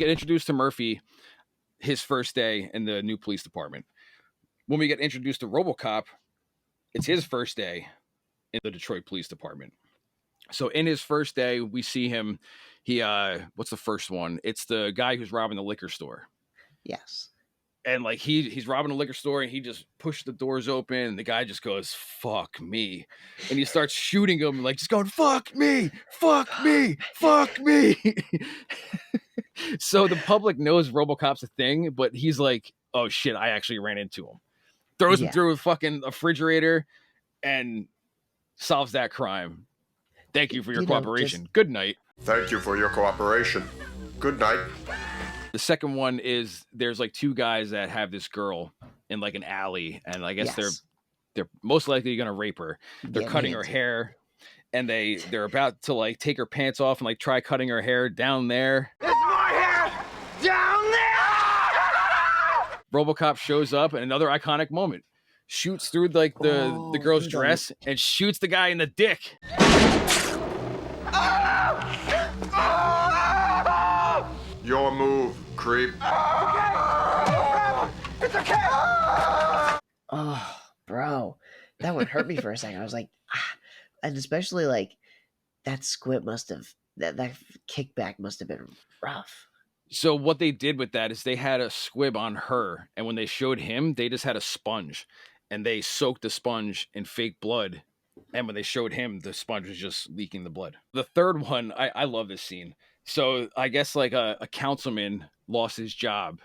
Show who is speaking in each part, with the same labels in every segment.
Speaker 1: get introduced to Murphy his first day in the new police department. When we get introduced to Robocop, it's his first day in the Detroit Police Department. So in his first day, we see him. What's the first one? It's the guy who's robbing the liquor store.
Speaker 2: Yes.
Speaker 1: And like he's robbing a liquor store, and he just pushed the doors open, and the guy just goes, "Fuck me," and he starts shooting him, like just going, "Fuck me, fuck me, fuck me." So the public knows Robocop's a thing, but he's like, "Oh shit, I actually ran into him." Throws him through a fucking refrigerator, and solves that crime. Thank you for your cooperation. Good night.
Speaker 3: Thank you for your cooperation. Good night.
Speaker 1: The second one is there's like two guys that have this girl in like an alley, and I guess they're most likely gonna rape her. They're cutting her hair, and they're about to like take her pants off and like try cutting her hair down there.
Speaker 4: It's my hair down there.
Speaker 1: Robocop shows up, and another iconic moment. Shoots through like the girl's dress and shoots the guy in the dick.
Speaker 3: Your move, creep.
Speaker 4: It's okay.
Speaker 2: Oh, bro, that would hurt me for a second. I was like, and especially like that squib must have that kickback must have been rough.
Speaker 1: So what they did with that is they had a squib on her, and when they showed him, they just had a sponge, and they soaked the sponge in fake blood. And when they showed him, the sponge was just leaking the blood. The third one, I love this scene. So I guess like a councilman lost his job,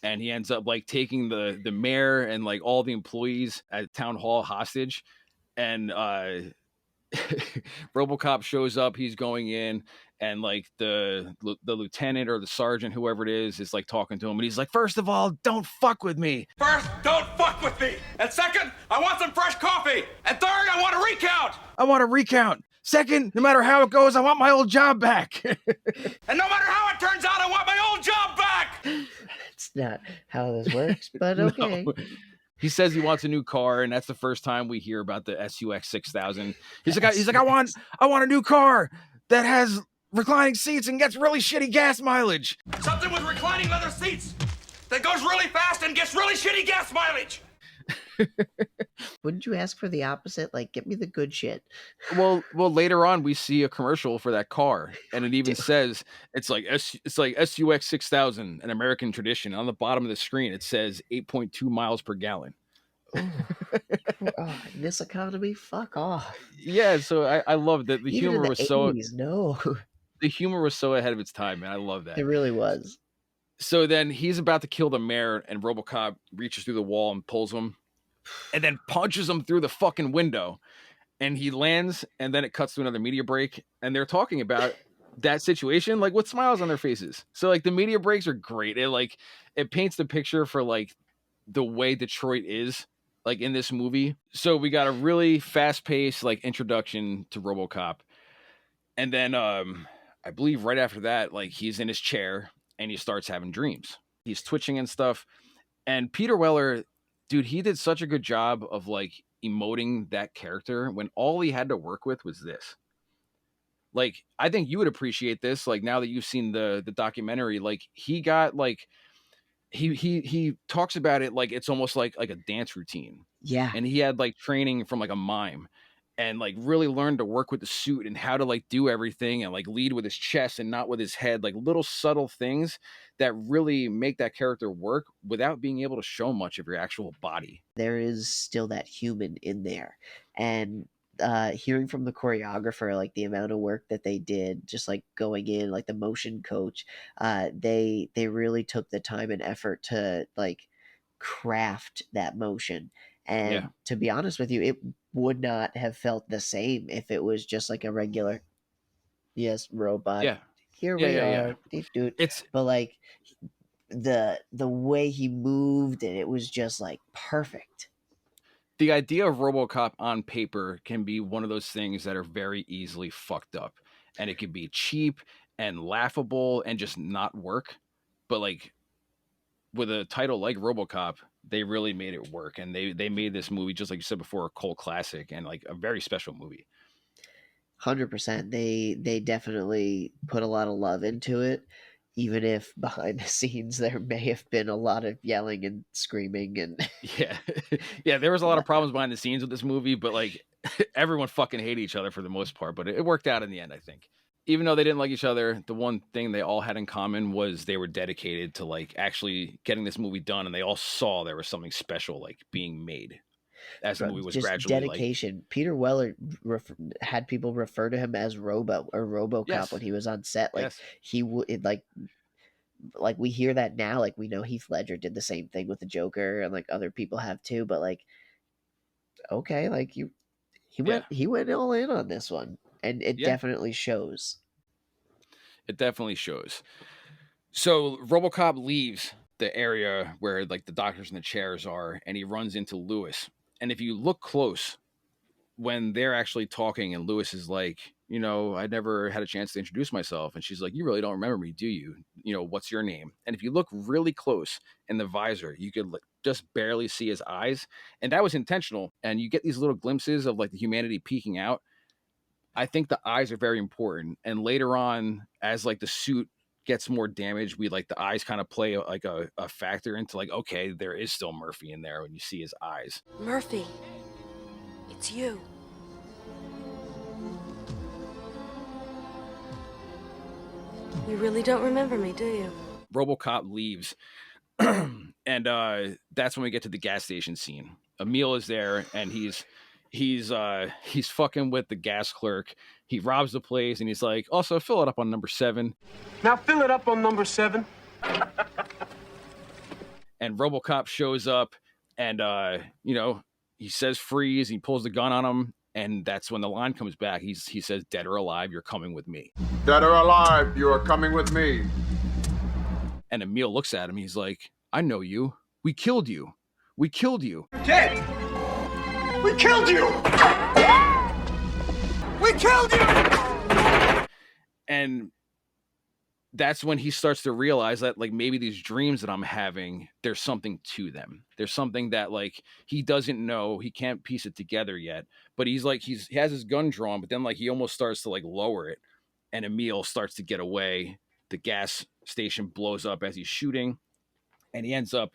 Speaker 1: and he ends up like taking the mayor and like all the employees at town hall hostage. And Robocop shows up. He's going in, and like the lieutenant or the sergeant, whoever it is like talking to him, and he's like, "First of all, don't fuck with me.
Speaker 4: First, don't fuck with me. And second, I want some fresh coffee. And third, I want a recount.
Speaker 1: I want to recount. Second, no matter how it goes, I want my old job back."
Speaker 4: And no matter how it turns out, I want my old job back.
Speaker 2: It's not how this works, but okay.
Speaker 1: No. He says he wants a new car, and that's the first time we hear about the SUX 6000. He's like, I want a new car that has reclining seats and gets really shitty gas mileage.
Speaker 4: Something with reclining leather seats that goes really fast and gets really shitty gas mileage.
Speaker 2: Wouldn't you ask for the opposite? Like, get me the good shit.
Speaker 1: Well, later on we see a commercial for that car, and it even says it's like SUX 6000, an American tradition. On the bottom of the screen, it says 8.2 miles per gallon.
Speaker 2: This economy, fuck off.
Speaker 1: Yeah, so I love that the
Speaker 2: Even
Speaker 1: humor
Speaker 2: in the
Speaker 1: was
Speaker 2: 80s,
Speaker 1: the humor was so ahead of its time, man. I love that.
Speaker 2: It really was.
Speaker 1: So then he's about to kill the mayor, and Robocop reaches through the wall and pulls him, and then punches him through the fucking window, and he lands, and then it cuts to another media break, and they're talking about that situation like with smiles on their faces. So like the media breaks are great. It paints the picture for like the way Detroit is like in this movie. So we got a really fast-paced like introduction to Robocop, and then I believe right after that, like he's in his chair and he starts having dreams. He's twitching and stuff, and Peter Weller, dude, he did such a good job of like emoting that character when all he had to work with was this. Like, I think you would appreciate this. Like now that you've seen the documentary, like he got like, he talks about it like it's almost like a dance routine.
Speaker 2: Yeah.
Speaker 1: And he had like training from like a mime, and like really learned to work with the suit and how to like do everything and like lead with his chest and not with his head, like little subtle things that really make that character work without being able to show much of your actual body.
Speaker 2: There is still that human in there. And hearing from the choreographer, like the amount of work that they did, just like going in, like the motion coach, they really took the time and effort to like craft that motion. And to be honest with you, it would not have felt the same if it was just like a regular, robot.
Speaker 1: Yeah.
Speaker 2: Here we are, dude. But like the way he moved, and it was just like perfect.
Speaker 1: The idea of Robocop on paper can be one of those things that are very easily fucked up, and it can be cheap and laughable and just not work. But like with a title like Robocop, they really made it work, and they made this movie, just like you said before, a cult classic and like a very special movie.
Speaker 2: 100%. They definitely put a lot of love into it, even if behind the scenes there may have been a lot of yelling and screaming and
Speaker 1: Yeah. Yeah, there was a lot of problems behind the scenes with this movie, but like everyone fucking hated each other for the most part, but it worked out in the end, I think. Even though they didn't like each other, the one thing they all had in common was they were dedicated to like actually getting this movie done, and they all saw there was something special like being made as the movie was
Speaker 2: just
Speaker 1: gradually like
Speaker 2: dedication. Peter Weller had people refer to him as Robo or RoboCop
Speaker 1: yes,
Speaker 2: when he was on set. Like
Speaker 1: yes,
Speaker 2: he would like we hear that now. Like we know Heath Ledger did the same thing with the Joker, and like other people have too. But like, okay, like
Speaker 1: yeah,
Speaker 2: he went all in on this one, and it
Speaker 1: yeah,
Speaker 2: definitely shows.
Speaker 1: it definitely shows. So RoboCop leaves the area where like the doctors and the chairs are, and he runs into Lewis. And if you look close, when they're actually talking, and Lewis is like, you know, I never had a chance to introduce myself, and she's like, you really don't remember me, do you? You know, what's your name? And if you look really close in the visor, you could just barely see his eyes, and that was intentional. And you get these little glimpses of like the humanity peeking out. I think the eyes are very important. And later on, as like the suit gets more damaged, we like the eyes kind of play like a factor into like, okay, there is still Murphy in there when you see his eyes.
Speaker 5: Murphy, it's you. You really don't remember me, do you?
Speaker 1: RoboCop leaves, and that's when we get to the gas station scene. Emil is there, and he's fucking with the gas clerk. He robs the place, and he's like, also fill it up on number 7.
Speaker 6: Now fill it up on number 7.
Speaker 1: And RoboCop shows up, and you know, he says freeze. He pulls the gun on him, and that's when the line comes back. He says, dead or alive, you're coming with me.
Speaker 3: Dead or alive, you are coming with me.
Speaker 1: And Emil looks at him. He's like, I know you. We killed you. We killed you.
Speaker 4: Dead! We killed you! We killed you!
Speaker 1: And that's when he starts to realize that like maybe these dreams that I'm having, there's something to them. There's something that like he doesn't know. He can't piece it together yet. But he's like, he has his gun drawn, but then like he almost starts to like lower it. And Emil starts to get away. The gas station blows up as he's shooting. And he ends up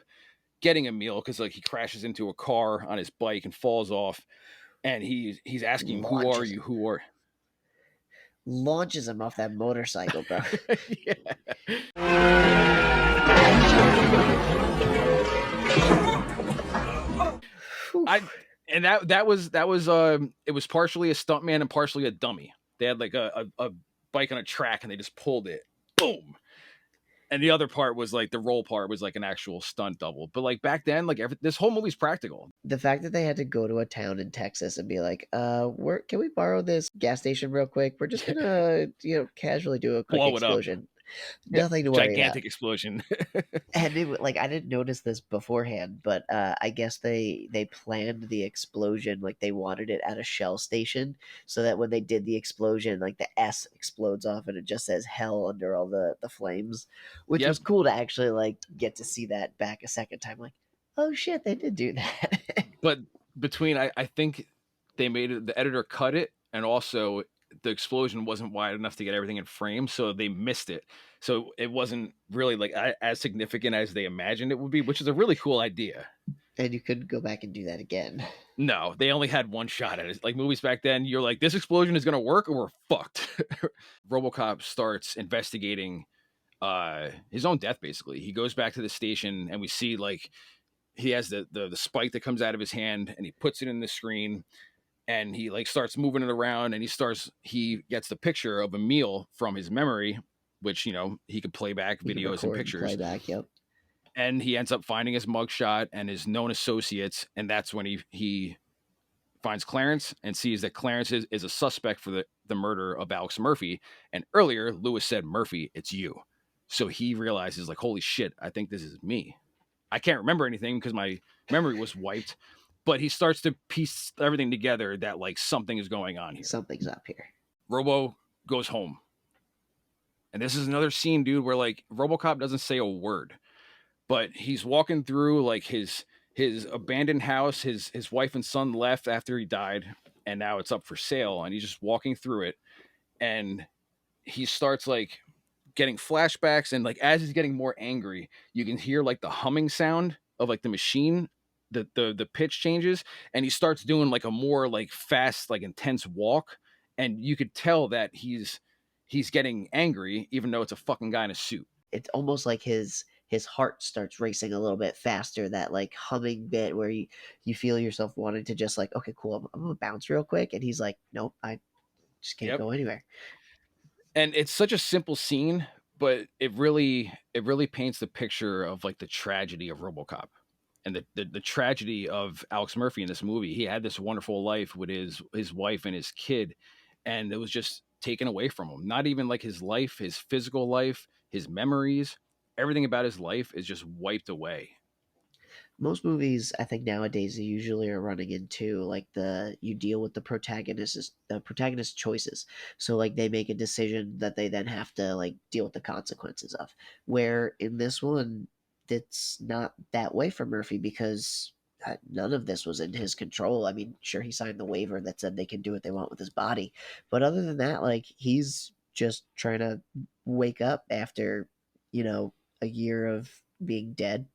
Speaker 1: getting Emil because like he crashes into a car on his bike and falls off. And he's asking, who are you? Who are
Speaker 2: Launches him off that motorcycle, bro.
Speaker 1: yeah. And that was it was partially a stuntman and partially a dummy. They had like a bike on a track and they just pulled it. Boom. And the other part was like the roll part was like an actual stunt double. But like back then, like this whole movie's practical.
Speaker 2: The fact that they had to go to a town in Texas and be like, can we borrow this gas station real quick? We're just gonna, casually do a quick
Speaker 1: Blow it up.
Speaker 2: explosion. Nothing to worry
Speaker 1: Gigantic
Speaker 2: about.
Speaker 1: explosion.
Speaker 2: And I didn't notice this beforehand, but I guess they planned the explosion like they wanted it at a Shell station, so that when they did the explosion, like the S explodes off and it just says hell under all the flames, which
Speaker 1: Yep.
Speaker 2: was cool to actually like get to see that back a second time. Like, oh shit, they did do that.
Speaker 1: But between I think they made it, the editor cut it, and also the explosion wasn't wide enough to get everything in frame, so they missed it. So it wasn't really like as significant as they imagined it would be, which is a really cool idea.
Speaker 2: And you couldn't go back and do that again.
Speaker 1: No, they only had one shot at it. Like movies back then, you're like, this explosion is gonna work or we're fucked. RoboCop starts investigating his own death. Basically, he goes back to the station, and we see like he has the spike that comes out of his hand, and he puts it in the screen. And he like starts moving it around, and he gets the picture of Emil from his memory, which, he could play back videos and pictures.
Speaker 2: Playback, yep.
Speaker 1: And he ends up finding his mugshot and his known associates. And that's when he finds Clarance and sees that Clarence is a suspect for the murder of Alex Murphy. And earlier, Lewis said, Murphy, it's you. So he realizes like, holy shit, I think this is me. I can't remember anything because my memory was wiped. But he starts to piece everything together that like something is going on here.
Speaker 2: Something's up here.
Speaker 1: Robo goes home. And this is another scene, dude, where like RoboCop doesn't say a word, but he's walking through like his abandoned house. His wife and son left after he died, and now it's up for sale. And he's just walking through it, and he starts like getting flashbacks, and like as he's getting more angry, you can hear like the humming sound of like the machine. The pitch changes, and he starts doing like a more like fast, like intense walk, and you could tell that he's getting angry, even though it's a fucking guy in a suit.
Speaker 2: It's almost like his heart starts racing a little bit faster, that like humming bit where you feel yourself wanting to just like, okay, cool, I'm gonna bounce real quick, and he's like, nope, I just can't go anywhere.
Speaker 1: And it's such a simple scene, but it really paints the picture of like the tragedy of RoboCop and the tragedy of Alex Murphy in this movie. He had this wonderful life with his wife and his kid, and it was just taken away from him. Not even like his life, his physical life, his memories, everything about his life is just wiped away.
Speaker 2: Most movies, I think nowadays, usually are running into like you deal with the protagonist's choices. So like they make a decision that they then have to like deal with the consequences of. Where in this one, it's not that way for Murphy, because none of this was in his control. I mean, sure, he signed the waiver that said they can do what they want with his body, but other than that, like he's just trying to wake up after, a year of being dead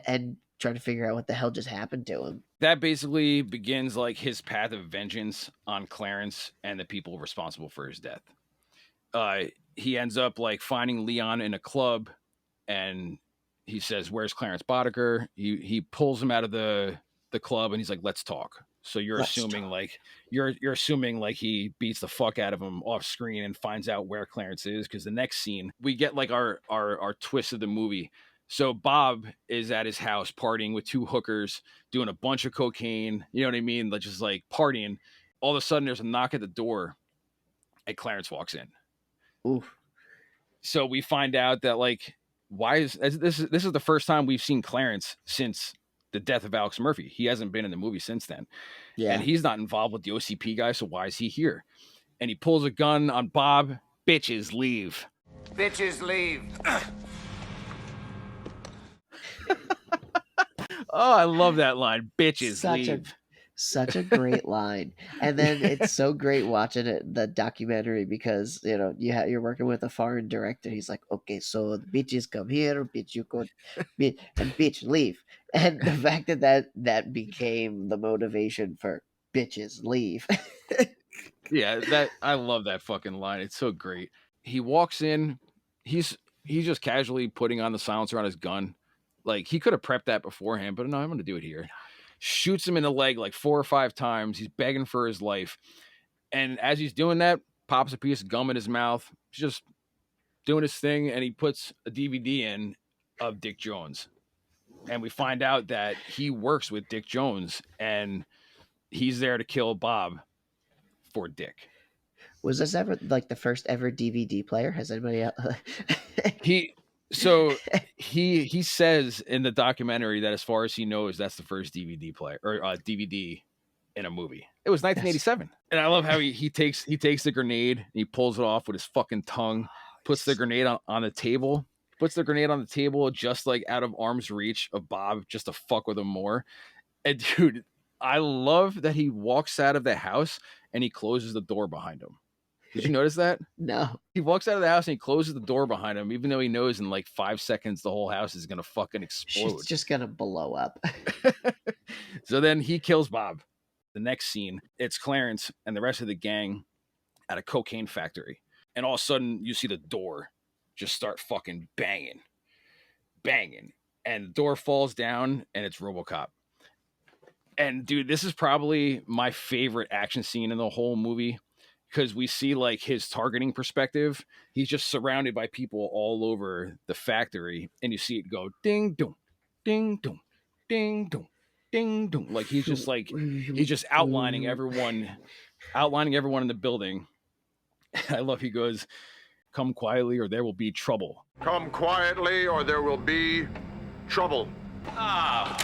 Speaker 2: and trying to figure out what the hell just happened to him.
Speaker 1: That basically begins like his path of vengeance on Clarance and the people responsible for his death. He ends up like finding Leon in a club, and he says, "Where's Clarence Boddicker?" He pulls him out of the club, and he's like, "Let's talk." So you're assuming like he beats the fuck out of him off screen and finds out where Clarence is, because the next scene we get like our twist of the movie. So Bob is at his house partying with two hookers, doing a bunch of cocaine. You know what I mean? Like just like partying. All of a sudden, there's a knock at the door, and Clarence walks in.
Speaker 2: Oof.
Speaker 1: So we find out that like, why is this is the first time we've seen Clarence since the death of Alex Murphy. He hasn't been in the movie since then.
Speaker 2: Yeah.
Speaker 1: And he's not involved with the OCP guy, so why is he here? And he pulls a gun on Bob. Bitches leave.
Speaker 4: Bitches leave.
Speaker 2: Oh,
Speaker 1: I love that line. Bitches leave.
Speaker 2: Such a great line. And then it's so great watching the documentary, because you're working with a foreign director. He's like, okay, so the bitches come here, bitch you go, and bitch leave. And the fact that became the motivation for bitches leave.
Speaker 1: Yeah, I love that fucking line. It's so great. He walks in, he's just casually putting on the silencer on his gun. Like he could have prepped that beforehand, but no, I'm going to do it here. Shoots him in the leg like 4 or 5 times. He's begging for his life. And as he's doing that, pops a piece of gum in his mouth. He's just doing his thing, and he puts a DVD in of Dick Jones. And we find out that he works with Dick Jones, and he's there to kill Bob for Dick.
Speaker 2: Was this ever like the first ever DVD player? Has anybody else?
Speaker 1: He says in the documentary that as far as he knows, that's the first DVD player or DVD in a movie. It was 1987. Yes. And I love how he takes the grenade and he pulls it off with his fucking tongue, puts the grenade on the table, just like out of arm's reach of Bob, just to fuck with him more. And dude, I love that he walks out of the house and he closes the door behind him. Did you notice that?
Speaker 2: No.
Speaker 1: He walks out of the house and he closes the door behind him, even though he knows in like 5 seconds the whole house is going to fucking explode.
Speaker 2: It's just going to blow up.
Speaker 1: So then he kills Bob. The next scene, it's Clarence and the rest of the gang at a cocaine factory. And all of a sudden, you see the door just start fucking banging. And the door falls down and it's Robocop. And dude, this is probably my favorite action scene in the whole movie, because we see like his targeting perspective. He's just surrounded by people all over the factory, and you see it go ding dong, ding dong, ding dong, ding dong. Like he's just outlining everyone in the building. I love he goes, "Come quietly or there will be trouble."
Speaker 3: Come quietly or there will be trouble.
Speaker 4: Ah,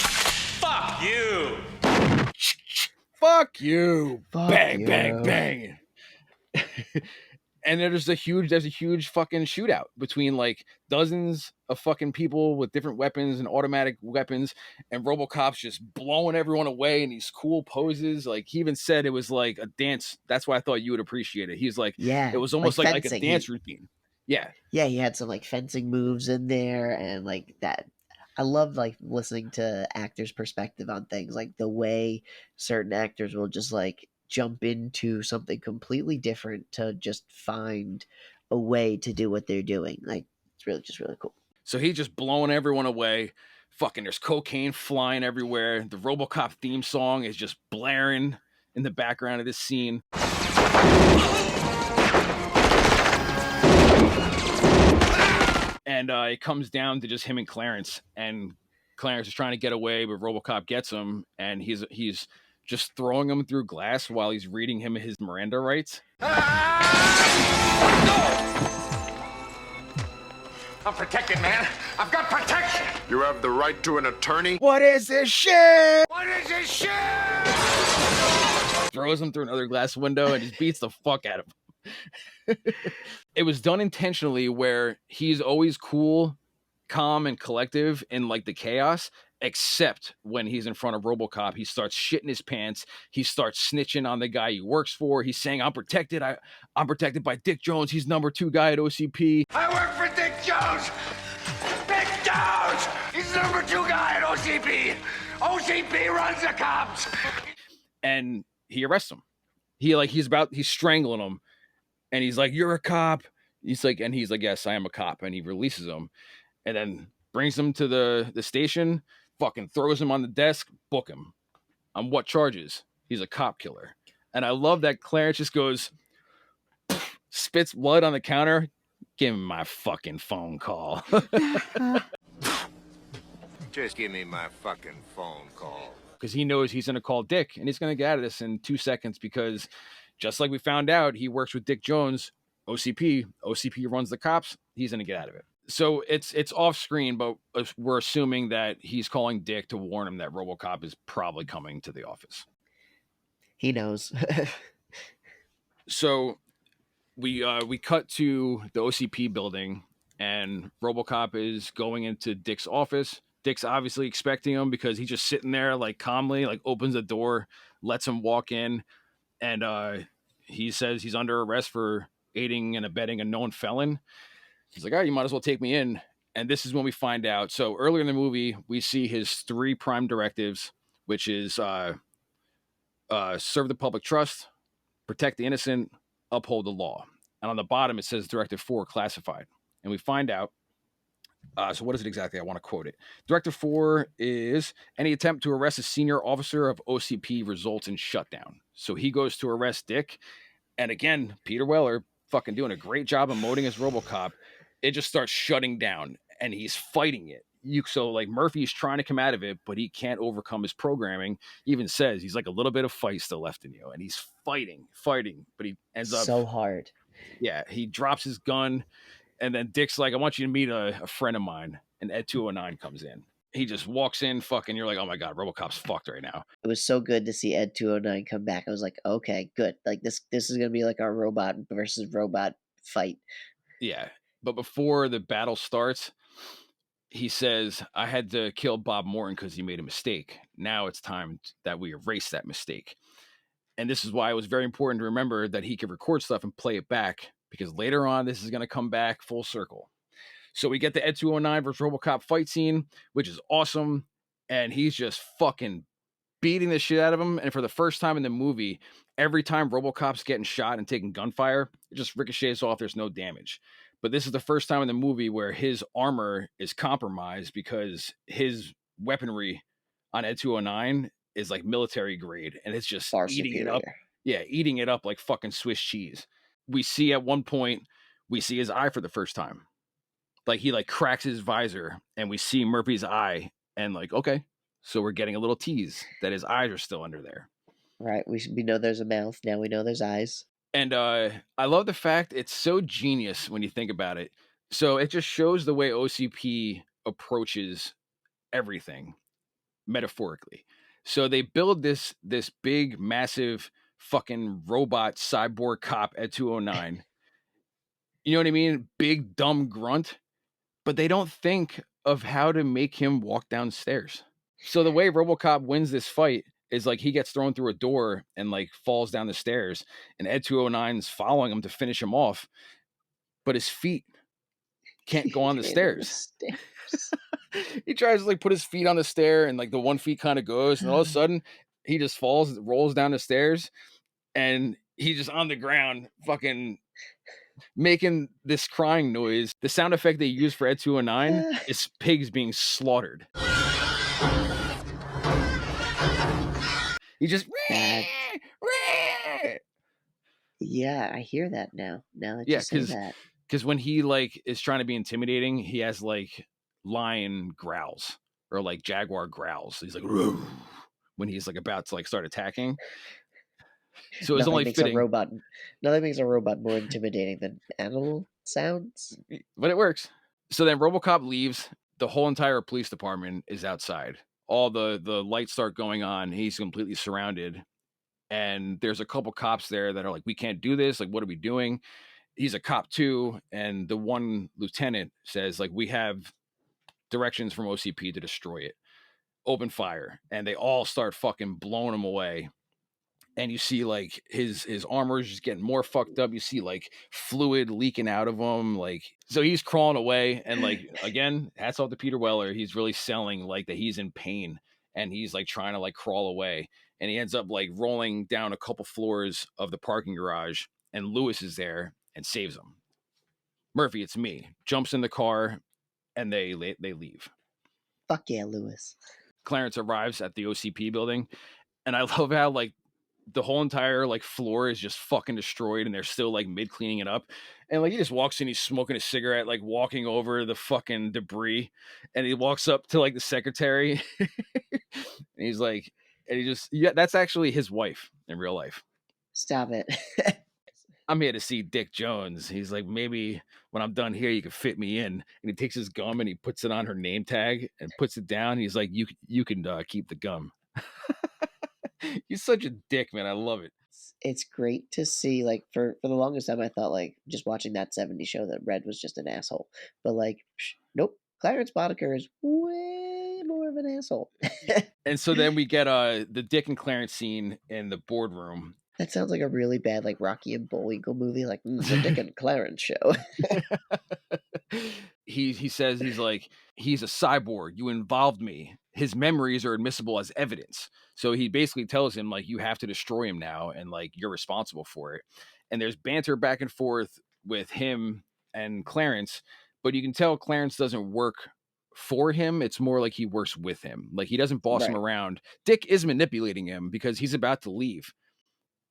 Speaker 4: fuck you.
Speaker 1: Fuck you. Bang,
Speaker 2: you.
Speaker 1: bang, bang. And there's a huge fucking shootout between like dozens of fucking people with different weapons and automatic weapons, and Robocop's just blowing everyone away in these cool poses. Like he even said it was like a dance. That's why I thought you would appreciate it. He's like,
Speaker 2: yeah,
Speaker 1: it was almost like a dance routine. Yeah.
Speaker 2: Yeah, he had some like fencing moves in there, and like that. I love like listening to actors' perspective on things, like the way certain actors will just like jump into something completely different to just find a way to do what they're doing. Like it's really just really cool.
Speaker 1: So he's just blowing everyone away. Fucking, there's cocaine flying everywhere. The Robocop theme song is just blaring in the background of this scene. And it comes down to just him and Clarence. And Clarence is trying to get away, but Robocop gets him. And he's just throwing him through glass while he's reading him his Miranda rights.
Speaker 4: I'm protected, man. I've got protection.
Speaker 3: You have the right to an attorney?
Speaker 1: What is this shit?
Speaker 4: What is this shit?
Speaker 1: Throws him through another glass window and just beats the fuck out of him. It was done intentionally where he's always cool, calm, and collective in like the chaos, except when he's in front of Robocop. He starts shitting his pants. He starts snitching on the guy he works for. He's saying, I'm protected. I'm protected by Dick Jones. He's number 2 guy at OCP.
Speaker 4: I work for Dick Jones. Dick Jones. He's the number 2 guy at OCP. OCP runs the cops.
Speaker 1: And he arrests him. He's strangling him. And he's like, you're a cop. He's like, yes, I am a cop. And he releases him and then brings him to the station, fucking throws him on the desk, book him. On what charges? He's a cop killer. And I love that Clarence just goes, spits blood on the counter. Give him my fucking phone call.
Speaker 7: Just give me my fucking phone call.
Speaker 1: Because he knows he's going to call Dick and he's going to get out of this in 2 seconds because just like we found out, he works with Dick Jones, OCP. OCP runs the cops. He's going to get out of it. So it's off screen, but we're assuming that he's calling Dick to warn him that Robocop is probably coming to the office.
Speaker 2: He knows.
Speaker 1: So we cut to the OCP building and Robocop is going into Dick's office. Dick's obviously expecting him because he's just sitting there like calmly, like opens the door, lets him walk in. And he says he's under arrest for aiding and abetting a known felon. He's like, all right, you might as well take me in. And this is when we find out. So earlier in the movie, we see his 3 prime directives, which is serve the public trust, protect the innocent, uphold the law. And on the bottom, it says Directive 4 classified. And we find out. So what is it exactly? I want to quote it. Directive 4 is any attempt to arrest a senior officer of OCP results in shutdown. So he goes to arrest Dick. And again, Peter Weller fucking doing a great job emoting as Robocop. It just starts shutting down and he's fighting it. So like Murphy's trying to come out of it, but he can't overcome his programming. He even says he's like a little bit of fight still left in you. And he's fighting, but he ends up
Speaker 2: so hard.
Speaker 1: Yeah, he drops his gun. And then Dick's like, I want you to meet a friend of mine. And Ed 209 comes in. He just walks in, fucking, you're like, oh my God, Robocop's fucked right now.
Speaker 2: It was so good to see Ed 209 come back. I was like, okay, good. Like this is gonna be like our robot versus robot fight.
Speaker 1: Yeah. But before the battle starts, he says, I had to kill Bob Morton because he made a mistake. Now it's time that we erase that mistake. And this is why it was very important to remember that he could record stuff and play it back, because later on, this is going to come back full circle. So we get the Ed 209 versus Robocop fight scene, which is awesome. And he's just fucking beating the shit out of him. And for the first time in the movie, every time Robocop's getting shot and taking gunfire, it just ricochets off. There's no damage. But this is the first time in the movie where his armor is compromised because his weaponry on Ed 209 is like military grade. And it's just
Speaker 2: Far
Speaker 1: eating
Speaker 2: superior.
Speaker 1: it up. Yeah, eating it up like fucking Swiss cheese. We see at one point, we see his eye for the first time. Like he like cracks his visor and we see Murphy's eye and like, okay, so we're getting a little tease that his eyes are still under there.
Speaker 2: Right. We know there's a mouth. Now we know there's eyes.
Speaker 1: And I love the fact it's so genius when you think about it. So it just shows the way OCP approaches everything metaphorically. So they build this big, massive fucking robot cyborg cop at 209. You know what I mean? Big, dumb grunt. But they don't think of how to make him walk downstairs. So the way Robocop wins this fight is like he gets thrown through a door and like falls down the stairs. And Ed 209's following him to finish him off. But his feet can't go on the
Speaker 2: Can't
Speaker 1: stairs.
Speaker 2: stairs.
Speaker 1: He tries to like put his feet on the stair, and like the one feet kind of goes, and all of a sudden he just falls, rolls down the stairs, and he's just on the ground, fucking making this crying noise. The sound effect they use for Ed 209 is pigs being slaughtered. He just
Speaker 2: Yeah, I hear that now. Now that
Speaker 1: yeah,
Speaker 2: you say that.
Speaker 1: because when he like is trying to be intimidating, he has like lion growls or like jaguar growls. He's like "Roo," when he's like about to like start attacking. So it's only fitting,
Speaker 2: Nothing makes a robot more intimidating than animal sounds.
Speaker 1: but it works. So then RoboCop leaves. The whole entire police department is outside. All the lights start going on. He's completely surrounded, and there's a couple cops there that are like, "We can't do this. Like, what are we doing?" He's a cop too, and the one lieutenant says, "Like, we have directions from OCP to destroy it. Open fire," and they all start fucking blowing him away. And you see like his armor is just getting more fucked up. You see like fluid leaking out of him. Like, so he's crawling away, and like, again, hats off to Peter Weller. He's really selling like that he's in pain, and he's like trying to like crawl away, and he ends up like rolling down a couple floors of the parking garage, and Lewis is there and saves him. Murphy, it's me. Jumps in the car, and they leave.
Speaker 2: Fuck yeah, Lewis.
Speaker 1: Clarance arrives at the OCP building, and I love how like the whole entire like floor is just fucking destroyed, and they're still like mid cleaning it up, and like he just walks in, he's smoking a cigarette, like walking over the fucking debris, and he walks up to like the secretary and he's like, and he just, yeah, that's actually his wife in real life.
Speaker 2: Stop it.
Speaker 1: I'm here to see Dick Jones. He's like, maybe when I'm done here, you can fit me in. And he takes his gum and he puts it on her name tag and puts it down. He's like, you can keep the gum. He's such a dick, man. I love it.
Speaker 2: It's great to see, like, for the longest time I thought, like, just watching that 70s show that Red was just an asshole. But like, nope. Clarence Boddicker is way more of an asshole.
Speaker 1: And so then we get the Dick and Clarence scene in the boardroom.
Speaker 2: That sounds like a really bad, like, Rocky and Bullwinkle movie, like the Dick and Clarence show.
Speaker 1: He says, he's like, he's a cyborg. You involved me. His memories are admissible as evidence. So he basically tells him, like, you have to destroy him now, and like you're responsible for it. And there's banter back and forth with him and Clarence, but you can tell Clarence doesn't work for him. It's more like he works with him. Like, he doesn't boss him around. Dick is manipulating him because he's about to leave.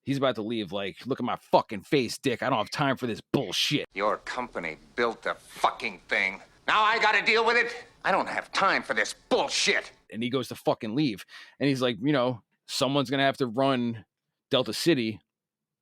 Speaker 1: He's about to leave. Like, look at my fucking face, Dick. I don't have time for this bullshit.
Speaker 7: Your company built the fucking thing. Now I gotta deal with it? I don't have time for this bullshit.
Speaker 1: And he goes to fucking leave. And he's like, you know, someone's going to have to run Delta City.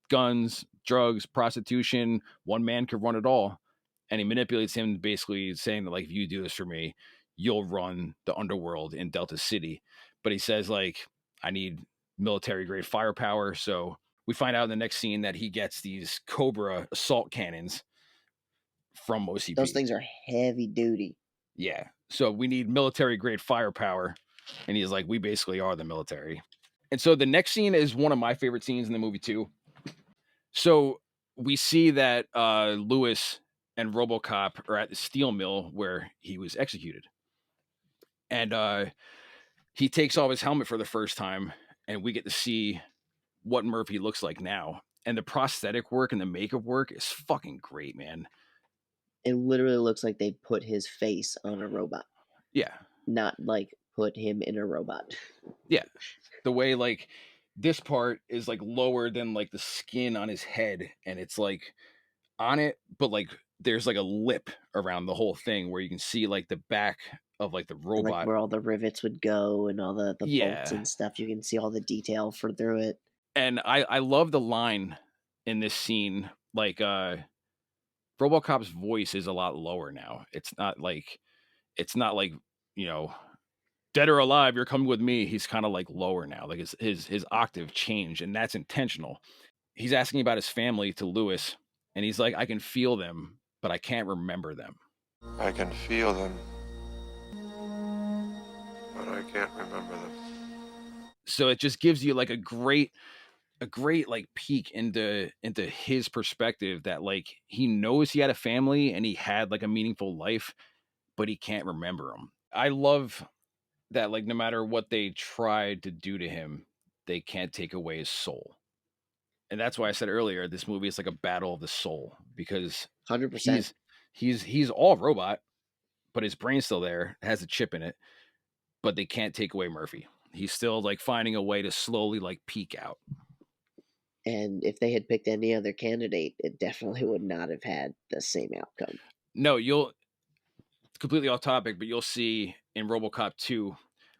Speaker 1: Guns, drugs, prostitution. One man could run it all. And he manipulates him, basically saying that, like, if you do this for me, you'll run the underworld in Delta City. But he says, like, I need military grade firepower. So we find out in the next scene that he gets these Cobra assault cannons from OCP.
Speaker 2: Those things are heavy duty.
Speaker 1: Yeah. So we need military grade firepower. And he's like, we basically are the military. And so the next scene is one of my favorite scenes in the movie too. So we see that Lewis and Robocop are at the steel mill where he was executed. And he takes off his helmet for the first time, and we get to see what Murphy looks like now. And the prosthetic work and the makeup work is fucking great, man.
Speaker 2: It literally looks like they put his face on a robot.
Speaker 1: Yeah.
Speaker 2: Not like put him in a robot.
Speaker 1: Yeah. The way like this part is like lower than like the skin on his head, and it's like on it, but like there's like a lip around the whole thing where you can see like the back of like the robot,
Speaker 2: like where all the rivets would go and all the bolts and stuff. You can see all the detail for through it. And
Speaker 1: I love the line in this scene. Like Robocop's voice is a lot lower now. It's not like, you know, dead or alive, you're coming with me. He's kind of like lower now. Like his octave changed, and that's intentional. He's asking about his family to Lewis, and he's like, I can feel them, but I can't remember them.
Speaker 8: I can feel them, but I can't remember them.
Speaker 1: So it just gives you like a great a great like peek into his perspective, that like he knows he had a family and he had like a meaningful life, but he can't remember them. I love that, like, no matter what they tried to do to him, they can't take away his soul. And that's why I said earlier, this movie is like a battle of the soul, because
Speaker 2: 100%.
Speaker 1: he's all robot, but his brain's still there, has a chip in it, but they can't take away Murphy. He's still like finding a way to slowly like peek out.
Speaker 2: And if they had picked any other candidate, it definitely would not have had the same outcome.
Speaker 1: No, you'll completely off topic, but you'll see in Robocop 2,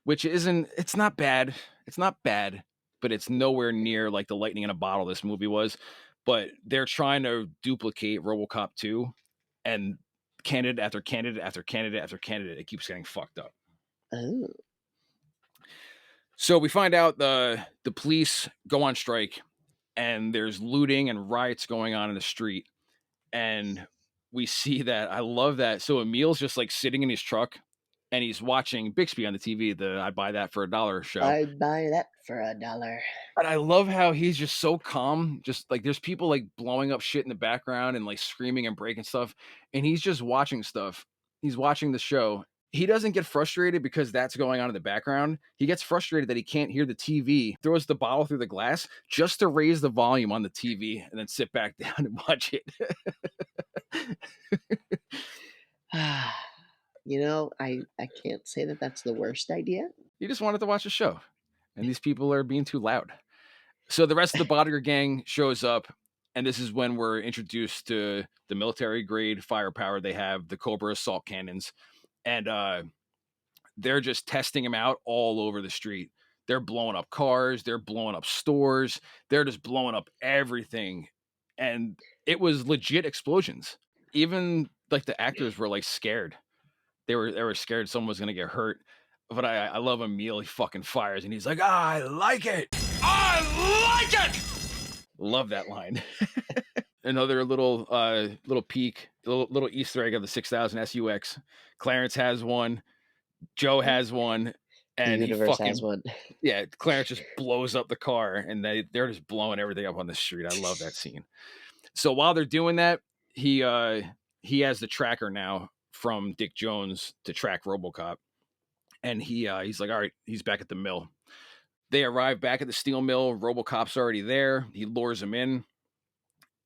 Speaker 1: which it's not bad. It's not bad, but it's nowhere near like the lightning in a bottle this movie was. But they're trying to duplicate Robocop 2, and candidate after candidate after candidate after candidate, it keeps getting fucked up.
Speaker 2: Oh.
Speaker 1: So we find out the police go on strike, and there's looting and riots going on in the street. And we see that. I love that. So Emil's just like sitting in his truck, and he's watching Bixby on the TV, the I'd buy that for $1 show.
Speaker 2: I'd buy that for $1.
Speaker 1: And I love how he's just so calm. Just like there's people like blowing up shit in the background and like screaming and breaking stuff. And he's just watching stuff. He's watching the show. He doesn't get frustrated because that's going on in the background. He gets frustrated that he can't hear the TV, throws the bottle through the glass just to raise the volume on the TV and then sit back down and watch it.
Speaker 2: You know, I can't say that that's the worst idea.
Speaker 1: He just wanted to watch a show, and these people are being too loud. So the rest of the bodyguard gang shows up, and this is when we're introduced to the military grade firepower they have, the Cobra assault cannons, and they're just testing them out all over the street. They're blowing up cars, they're blowing up stores, they're just blowing up everything, and it was legit explosions. Even like the actors were like scared. They were scared someone was gonna get hurt. But I love Emil. He fucking fires, and he's like, I like it. I like it. Love that line. Another little peek, little Easter egg of the 6000 SUX. Clarence has one. Joe has one. And
Speaker 2: the universe has one.
Speaker 1: Yeah, Clarence just blows up the car, and they're just blowing everything up on the street. I love that scene. So while they're doing that, he has the tracker now from Dick Jones to track Robocop. And he's like, all right, he's back at the mill. They arrive back at the steel mill. Robocop's already there. He lures him in.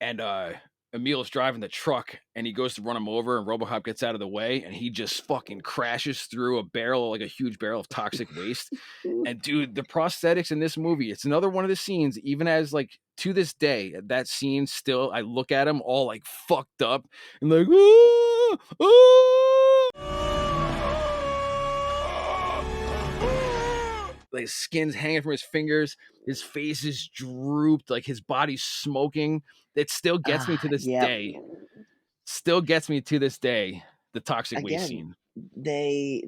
Speaker 1: And Emil's driving the truck, and he goes to run him over, and Robocop gets out of the way, and he just fucking crashes through a barrel, like a huge barrel of toxic waste. And dude, the prosthetics in this movie, it's another one of the scenes, even as like to this day, that scene still, I look at him all like fucked up and like, ooh, ooh. Like his skin's hanging from his fingers, his face is drooped, like his body's smoking. It still gets me to this day. Still gets me to this day. The toxic waste scene.
Speaker 2: They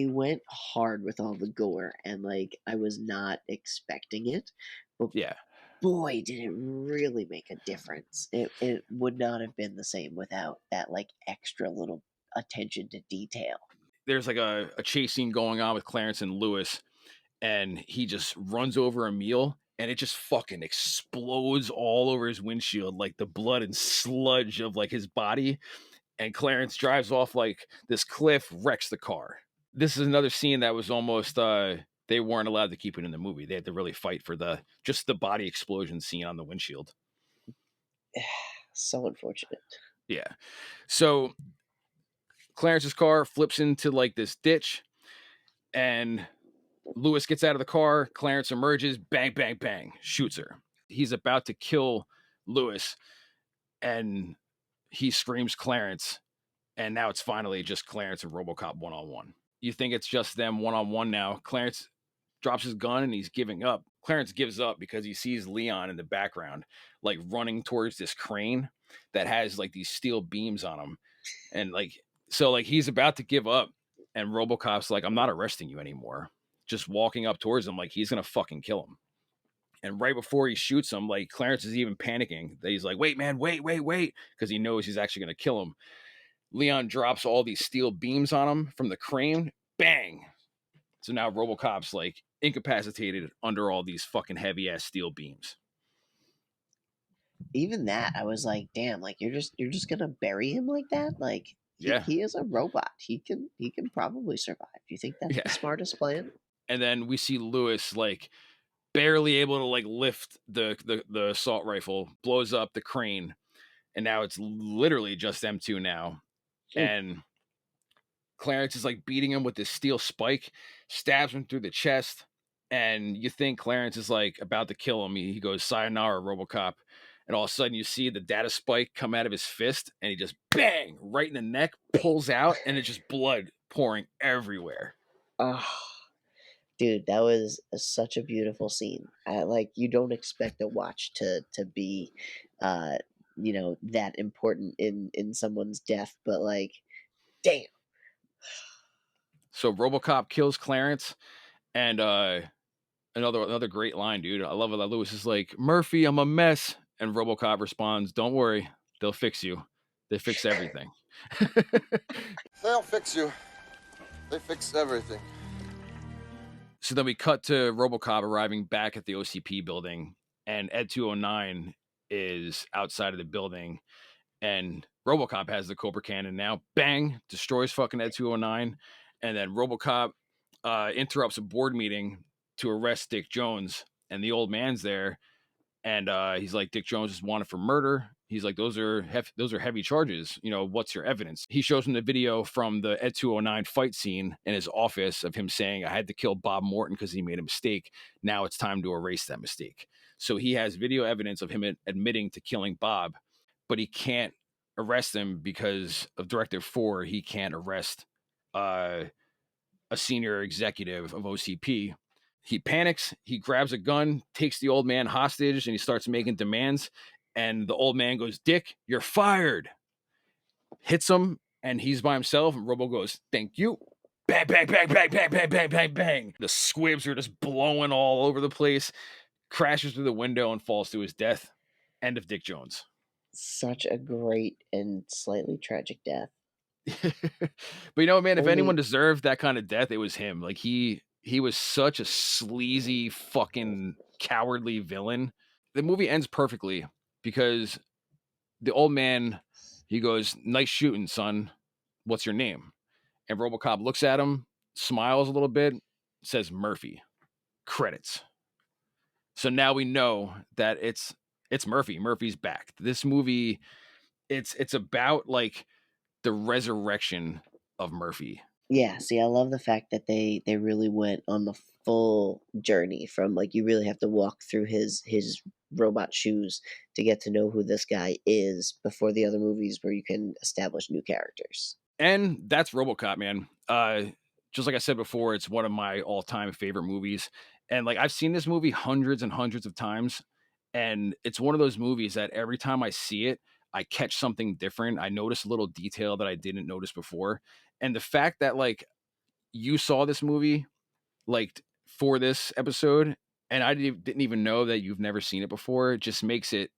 Speaker 2: went hard with all the gore, and like I was not expecting it. But
Speaker 1: yeah,
Speaker 2: boy, did it really make a difference. It would not have been the same without that like extra little attention to detail.
Speaker 1: There's like a chase scene going on with Clarence and Lewis, and he just runs over Emil, and it just fucking explodes all over his windshield, like the blood and sludge of like his body. And Clarence drives off like this cliff, wrecks the car. This is another scene that was almost they weren't allowed to keep it in the movie. They had to really fight for just the body explosion scene on the windshield.
Speaker 2: So unfortunate.
Speaker 1: Yeah. So Clarence's car flips into like this ditch, and Lewis gets out of the car. Clarence emerges, bang, bang, bang, shoots her. He's about to kill Lewis, and he screams Clarence, and now it's finally just Clarence and Robocop one-on-one. You think it's just them one-on-one now. Clarence drops his gun, and he's giving up. Clarence gives up because he sees Leon in the background, like running towards this crane that has like these steel beams on him. And like, so like he's about to give up, and Robocop's like, I'm not arresting you anymore. Just walking up towards him like he's gonna fucking kill him. And right before he shoots him, like Clarence is even panicking that he's like, wait, man, wait, because he knows he's actually gonna kill him. Leon drops all these steel beams on him from the crane, bang. So now Robocop's like incapacitated under all these fucking heavy ass steel beams.
Speaker 2: even that, I was like, damn, like you're just gonna bury him like that? Like
Speaker 1: Yeah.
Speaker 2: he is a robot. He can probably survive. Do you think that's
Speaker 1: Yeah.
Speaker 2: the smartest plan?
Speaker 1: And then we see Lewis like barely able to like lift the assault rifle, blows up the crane, and now it's literally just them two now.
Speaker 2: Mm.
Speaker 1: And Clarence is like beating him with this steel spike, stabs him through the chest, and you think Clarence is like about to kill him. He goes, "Sayonara, Robocop," and all of a sudden you see the data spike come out of his fist, and he just bang right in the neck, pulls out, and it's just blood pouring everywhere.
Speaker 2: Oh, dude, that was such a beautiful scene. Like you don't expect a watch to be, uh, that important in someone's death, but like, damn.
Speaker 1: So Robocop kills Clarence, and another great line, dude. I love it that Lewis is like, "Murphy, I'm a mess," and Robocop responds, "Don't worry, they'll fix you. They fix everything."
Speaker 8: They'll fix you. They fix everything.
Speaker 1: So then we cut to Robocop arriving back at the OCP building, and Ed 209 is outside of the building, and Robocop has the Cobra Cannon now. Bang! Destroys fucking Ed 209, and then Robocop interrupts a board meeting to arrest Dick Jones, and the old man's there, and he's like, Dick Jones is wanted for murder. He's like, those are heavy charges. What's your evidence? He shows him the video from the Ed 209 fight scene in his office of him saying, "I had to kill Bob Morton because he made a mistake. Now it's time to erase that mistake." So he has video evidence of him admitting to killing Bob, but he can't arrest him because of Directive 4. He can't arrest a senior executive of OCP. He panics, he grabs a gun, takes the old man hostage, and he starts making demands. And the old man goes, "Dick, you're fired." Hits him, and he's by himself. And Robo goes, "Thank you." Bang, bang, bang, bang, bang, bang, bang, bang, bang. The squibs are just blowing all over the place. Crashes through the window and falls to his death. End of Dick Jones.
Speaker 2: Such a great and slightly tragic death.
Speaker 1: But man, if anyone
Speaker 2: Only
Speaker 1: deserved that kind of death, it was him. Like he was such a sleazy, fucking cowardly villain. The movie ends perfectly because the old man, he goes, "Nice shooting, son. What's your name?" And Robocop looks at him, smiles a little bit, says, "Murphy." Credits. So now we know that it's Murphy. Murphy's back. This movie, it's about like the resurrection of Murphy.
Speaker 2: Yeah, see, I love the fact that they really went on the full journey from like you really have to walk through his robot shoes to get to know who this guy is before the other movies where you can establish new characters.
Speaker 1: And that's Robocop, man. Just like I said before, it's one of my all-time favorite movies. And like I've seen this movie hundreds and hundreds of times. And it's one of those movies that every time I see it, I catch something different. I notice a little detail that I didn't notice before. And the fact that like you saw this movie like for this episode, and I didn't even know that you've never seen it before, it just makes it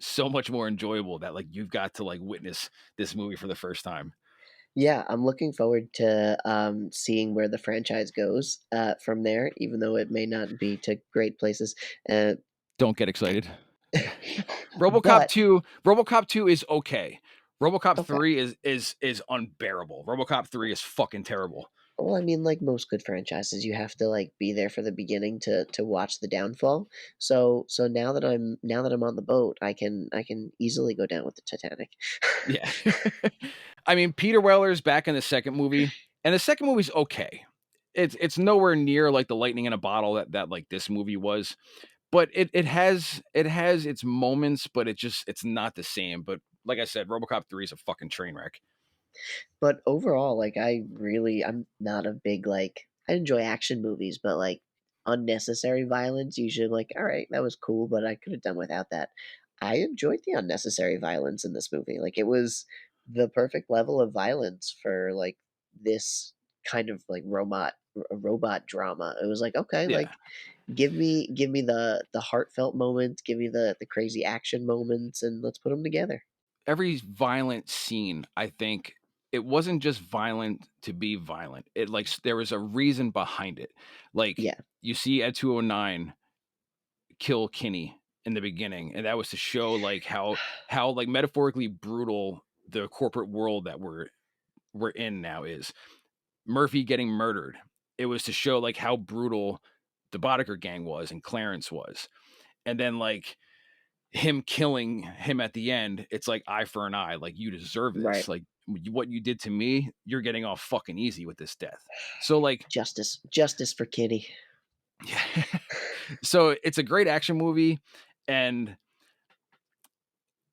Speaker 1: so much more enjoyable that like you've got to like witness this movie for the first time.
Speaker 2: Yeah, I'm looking forward to seeing where the franchise goes from there, even though it may not be to great places. Uh,
Speaker 1: Don't get excited. Robocop
Speaker 2: but
Speaker 1: 2, Robocop 2 is okay. Robocop
Speaker 2: okay.
Speaker 1: 3 is unbearable. Robocop 3 is fucking terrible.
Speaker 2: Well, I mean, like most good franchises, you have to like be there for the beginning to watch the downfall. So now that I'm on the boat, I can easily go down with the Titanic.
Speaker 1: Yeah. I mean, Peter Weller's back in the second movie, and the second movie's okay. It's nowhere near like the lightning in a bottle that like this movie was, but it has its moments, but it's not the same. But like I said, Robocop 3 is a fucking train wreck.
Speaker 2: But overall, like I'm not a big like I enjoy action movies, but like unnecessary violence, usually I'm like, all right, that was cool, but I could have done without that. I enjoyed the unnecessary violence in this movie. Like it was the perfect level of violence for like this kind of like robot drama. It was like, okay,
Speaker 1: Yeah.
Speaker 2: like give me the heartfelt moments, give me the crazy action moments, and let's put them together.
Speaker 1: Every violent scene, I think it wasn't just violent to be violent. It like there was a reason behind it. Like
Speaker 2: Yeah.
Speaker 1: you see Ed 209 kill Kinney in the beginning, and that was to show like how like metaphorically brutal the corporate world that we're in now is. Murphy getting murdered, it was to show like how brutal the Boddicker gang was and Clarence was. And then like him killing him at the end, it's like eye for an eye, like you deserve this.
Speaker 2: Right.
Speaker 1: Like what you did to me, you're getting off fucking easy with this death. So like
Speaker 2: Justice for Kitty.
Speaker 1: yeah. So it's a great action movie, and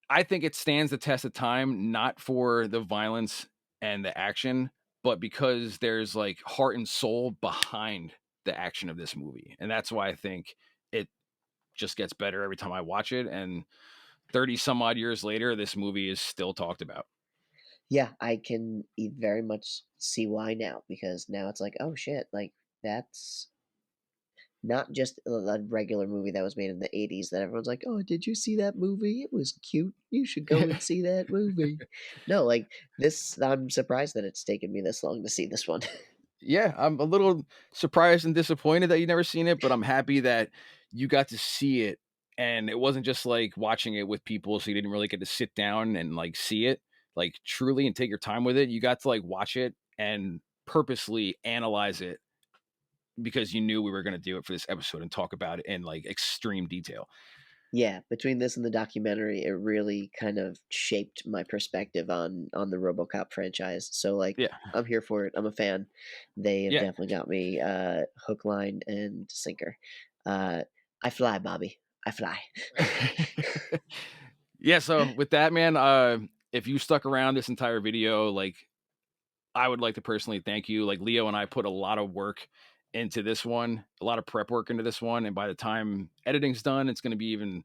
Speaker 1: I think it stands the test of time, not for the violence and the action, but because there's like heart and soul behind the action of this movie. And that's why I think it just gets better every time I watch it. And 30 some odd years later, this movie is still talked about.
Speaker 2: Yeah, I can very much see why now, because now it's like, oh shit, like that's not just a regular movie that was made in the 80s that everyone's like, oh, did you see that movie? It was cute. You should go and see that movie. No, like this, I'm surprised that it's taken me this long to see this one.
Speaker 1: Yeah, I'm a little surprised and disappointed that you've never seen it, but I'm happy that you got to see it. And it wasn't just like watching it with people, so you didn't really get to sit down and like see it like truly and take your time with it. You got to like watch it and purposely analyze it because you knew we were going to do it for this episode and talk about it in like extreme detail.
Speaker 2: Yeah, between this and the documentary, it really kind of shaped my perspective on the RoboCop franchise. So like,
Speaker 1: Yeah.
Speaker 2: I'm here for it. I'm a fan. They have
Speaker 1: Yeah.
Speaker 2: definitely got me hook, line, and sinker. I fly, Bobby. I fly.
Speaker 1: Yeah, so with that, man, if you stuck around this entire video, like I would like to personally thank you. Like Leo and I put a lot of work into this one, a lot of prep work into this one, and by the time editing's done, it's going to be even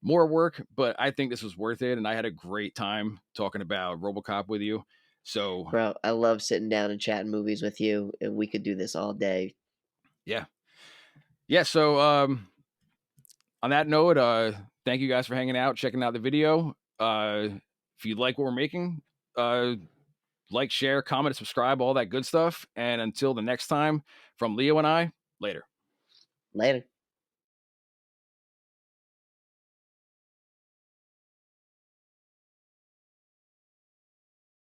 Speaker 1: more work, but I think this was worth it, and I had a great time talking about RoboCop with you. So,
Speaker 2: Bro, I love sitting down and chatting movies with you, and we could do this all day.
Speaker 1: yeah. So on that note, thank you guys for hanging out, checking out the video. If you like what we're making, like, share, comment, subscribe, all that good stuff. And until the next time, from Leo and I, later.
Speaker 2: Later.